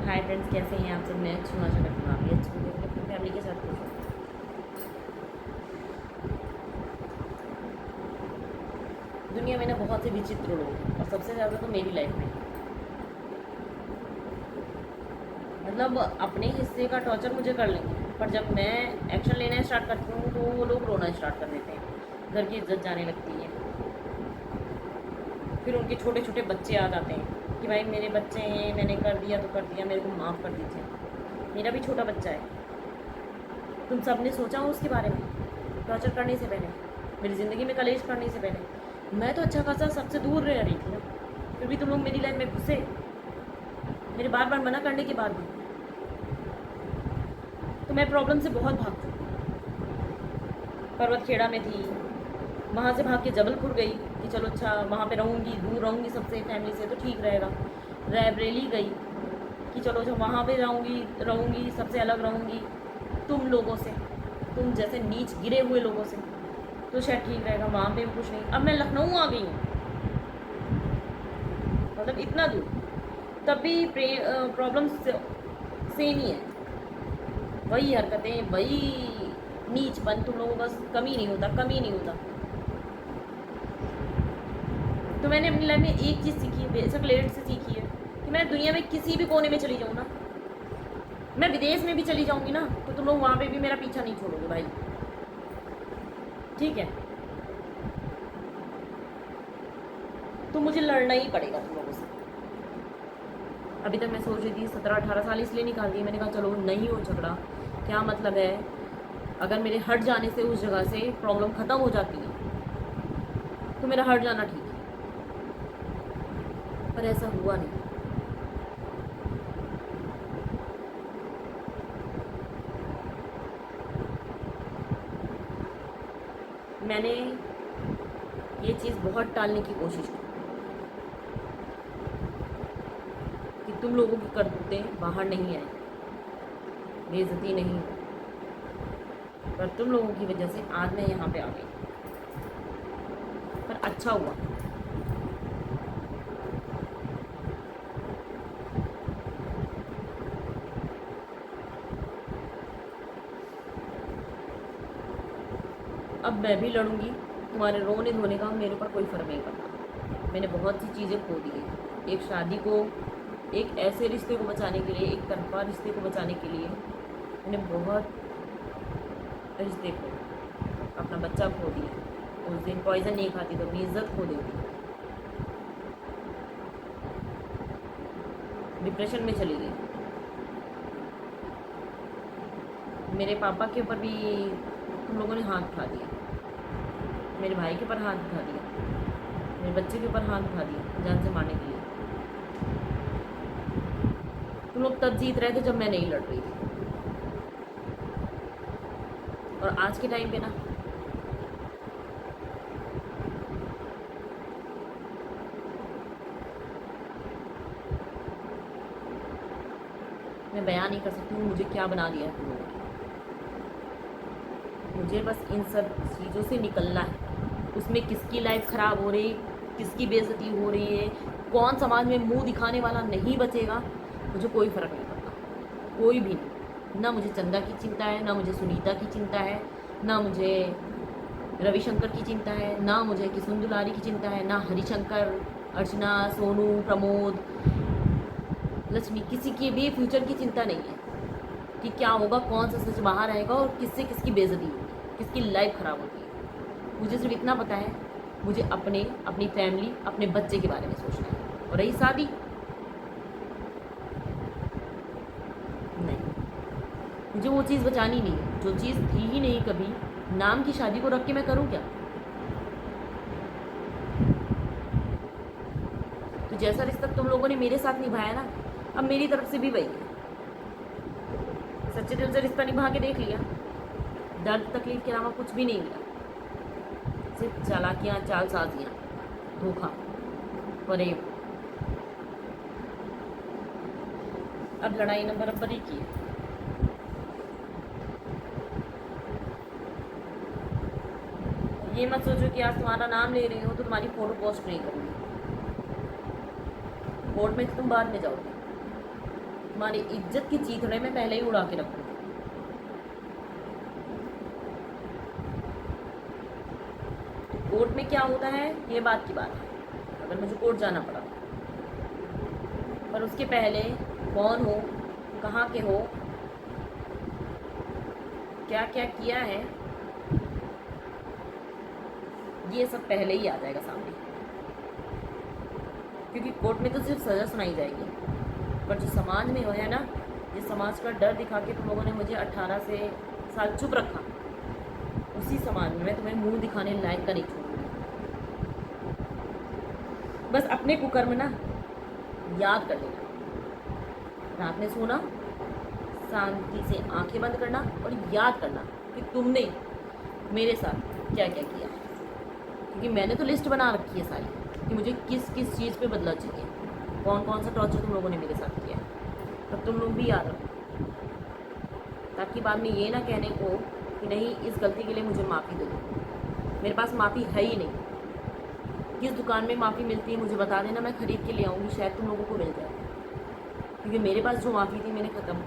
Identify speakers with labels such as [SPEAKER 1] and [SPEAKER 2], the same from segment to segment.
[SPEAKER 1] Hi friends, कैसे हैं आप सब? मैं अच्छी हूँ, आशा करती हूँ आप भी अच्छी होंगे, अपनी फैमिली के साथ खुश हो। दुनिया में ना बहुत से विचित्र लोग हैं और सबसे ज़्यादा तो मेरी लाइफ में। मतलब अपने हिस्से का टॉर्चर मुझे कर लेंगे, पर जब मैं एक्शन लेना स्टार्ट करती हूँ तो वो लोग रोना स्टार्ट कर देते हैं। घर की इज्जत जाने लगती है। फिर उनके छोटे छोटे बच्चे आ जाते हैं कि भाई मेरे बच्चे हैं, मैंने कर दिया तो कर दिया, मेरे को माफ़ कर दीजिए। मेरा भी छोटा बच्चा है। तुम सब ने सोचा हो उसके बारे में? टॉर्चर करने से पहले, मेरी ज़िंदगी में कलेश करने से पहले मैं तो अच्छा खासा सबसे दूर रह रही थी ना। फिर भी तुम लोग मेरी लाइफ में घुसे, मेरे बार बार मना करने के बाद भी। तो मैं प्रॉब्लम से बहुत भाग चुकी। पर्वत खेड़ा में थी, वहाँ से भाग के जबलपुर गई कि चलो अच्छा वहाँ पे रहूँगी, दूर रहूँगी सबसे, फैमिली से तो ठीक रहेगा। रायबरेली गई कि चलो अच्छा वहाँ पे रहूँगी सबसे अलग रहूँगी, तुम लोगों से, तुम जैसे नीच गिरे हुए लोगों से, तो शायद ठीक रहेगा। वहाँ पे भी कुछ नहीं। अब मैं लखनऊ आ गई हूँ, मतलब इतना दूर, तब भी प्रॉब्लम सेम ही है। वही हरकतें, वही नीचपन, तुम लोगों का कमी नहीं होता, कमी नहीं होता। तो मैंने अपनी लाइफ में एक चीज़ सीखी है, बेशक लेट से सीखी है, कि मैं दुनिया में किसी भी कोने में चली जाऊँ ना, मैं विदेश में भी चली जाऊँगी ना, तो तुम लोग वहाँ पे भी मेरा पीछा नहीं छोड़ोगे भाई, ठीक है? तो मुझे लड़ना ही पड़ेगा तुम लोगों से। अभी तक मैं सोच रही थी 17-18 साल इसलिए निकाल दिए, मैंने कहा चलो नहीं हो झगड़ा, क्या मतलब है, अगर मेरे हट जाने से उस जगह से प्रॉब्लम ख़त्म हो जाती है तो मेरा हट जाना ठीक है। पर ऐसा हुआ नहीं। मैंने ये चीज़ बहुत टालने की कोशिश की कि तुम लोगों की करतूतें बाहर नहीं आए, बेइज्जती नहीं, पर तुम लोगों की वजह से आज मैं यहाँ पे आ गई। पर अच्छा हुआ। अब मैं भी लड़ूंगी, तुम्हारे रोने धोने का मेरे ऊपर कोई फ़र्क नहीं पड़ता। मैंने बहुत सी चीज़ें खो दी है। एक शादी को, एक ऐसे रिश्ते को बचाने के लिए, एक तरफा रिश्ते को बचाने के लिए मैंने बहुत रिश्ते खो, अपना बच्चा खो दिया। उस दिन पॉइज़न नहीं खाती तो अपनी इज्जत खो देती, डिप्रेशन में चली गई। मेरे पापा के ऊपर भी तुम लोगों ने हाथ उठा दिया, मेरे भाई के ऊपर हाथ उठा दिया, मेरे बच्चे के ऊपर हाथ उठा दिया जान से मारने के लिए। तुम लोग तब जीत रहे थे जब मैं नहीं लड़ रही थी। और आज के टाइम पे ना, मैं बयान नहीं कर सकती हूँ मुझे क्या बना दिया है तुम लोगों ने। मुझे बस इन सब चीज़ों से निकलना है। उसमें किसकी लाइफ ख़राब हो रही, किसकी बेइज्जती हो रही है, कौन समाज में मुंह दिखाने वाला नहीं बचेगा, मुझे कोई फ़र्क नहीं पड़ता, कोई भी नहीं। ना मुझे चंदा की चिंता है, ना मुझे सुनीता की चिंता है, ना मुझे रविशंकर की चिंता है, ना मुझे किशुन दुलारी की चिंता है, ना हरिशंकर, अर्चना, सोनू, प्रमोद, लक्ष्मी, किसी की भी फ्यूचर की चिंता नहीं है कि क्या होगा, कौन सा सच बाहर आएगा और किससे किसकी बेइज्जती होगी, किसकी लाइफ ख़राब होती है। मुझे सिर्फ इतना पता है, मुझे अपने, अपनी फैमिली, अपने बच्चे के बारे में सोचना है। और रही शादी, नहीं, मुझे वो चीज़ बचानी नहीं है जो चीज़ थी ही नहीं कभी। नाम की शादी को रख के मैं करूँ क्या? तो जैसा रिश्ता तुम लोगों ने मेरे साथ निभाया ना, अब मेरी तरफ से भी वही है। सच्चे दिल से रिश्ता निभा के देख लिया, दर्द तकलीफ के अलावा कुछ भी नहीं मिला, सिर्फ चालाकियाँ, चालसाजियाँ, धोखा, फरेब। अब लड़ाई नंबर बराबरी की है। ये मत सोचो कि आज तुम्हारा नाम ले रही हो तो तुम्हारी फ़ोटो पोस्ट नहीं करूँगी, कोर्ट में तुम बाद में जाओगे। तुम्हारी इज्जत की चीथड़े में पहले ही उड़ा के रखूंगी। कोर्ट में क्या होता है ये बात की बात है, अगर मुझे कोर्ट जाना पड़ा, पर उसके पहले कौन हो, कहाँ के हो, क्या क्या किया है, ये सब पहले ही आ जाएगा सामने। क्योंकि कोर्ट में तो सिर्फ सज़ा सुनाई जाएगी, पर जो समाज में है ना, ये समाज का डर दिखा के तुम लोगों ने मुझे 18 से साल चुप रखा, उसी समाज में मैं तुम्हें मुंह दिखाने लायक का नहीं छोड़ूंगी। बस अपने कुकर्म ना याद कर लेना, रात में सोना, शांति से आंखें बंद करना और याद करना कि तुमने मेरे साथ क्या क्या किया है। क्योंकि मैंने तो लिस्ट बना रखी है सारी कि मुझे किस किस चीज़ पे बदला चाहिए, कौन कौन सा टॉर्चर तुम लोगों ने मेरे साथ किया है। तब तुम लोग भी याद रखो, ताकि बाद में ये ना कहने को कि नहीं इस गलती के लिए मुझे माफ़ी दे दो। मेरे पास माफ़ी है ही नहीं। किस दुकान में माफ़ी मिलती है मुझे बता देना, मैं ख़रीद के ले आऊँगी, शायद तुम लोगों को मिल जाए। क्योंकि मेरे पास जो माफ़ी थी मैंने ख़त्म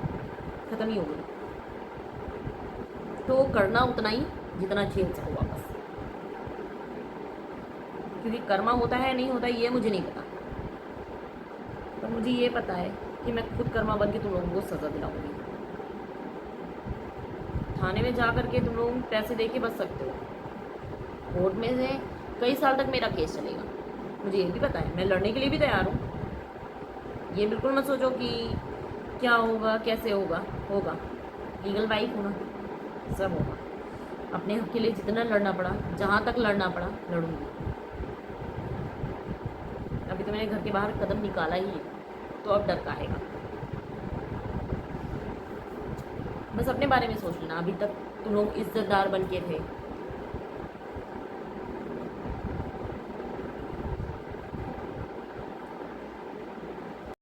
[SPEAKER 1] ही हो गई। तो करना उतना ही जितना झेल सको वापस। क्योंकि कर्मा होता है नहीं होता ये मुझे नहीं पता, पर मुझे ये पता है कि मैं खुद कर्मा बन के तुम लोगों को सज़ा दिलाऊंगी। थाने में जा कर के तुम लोग पैसे दे के बच सकते हो, कोर्ट में से कई साल तक मेरा केस चलेगा, मुझे ये भी पता है। मैं लड़ने के लिए भी तैयार हूँ। ये बिल्कुल मत सोचो कि क्या होगा कैसे होगा, होगा। लीगल वाइफ होना सब होगा। अपने हक के लिए जितना लड़ना पड़ा, जहाँ तक लड़ना पड़ा लड़ूंगी। अभी तो मैंने घर के बाहर कदम निकाला ही है, तो अब डर काहेगा। बस अपने बारे में सोच लेना। अभी तक तुम लोग इज्जतदार बन के थे,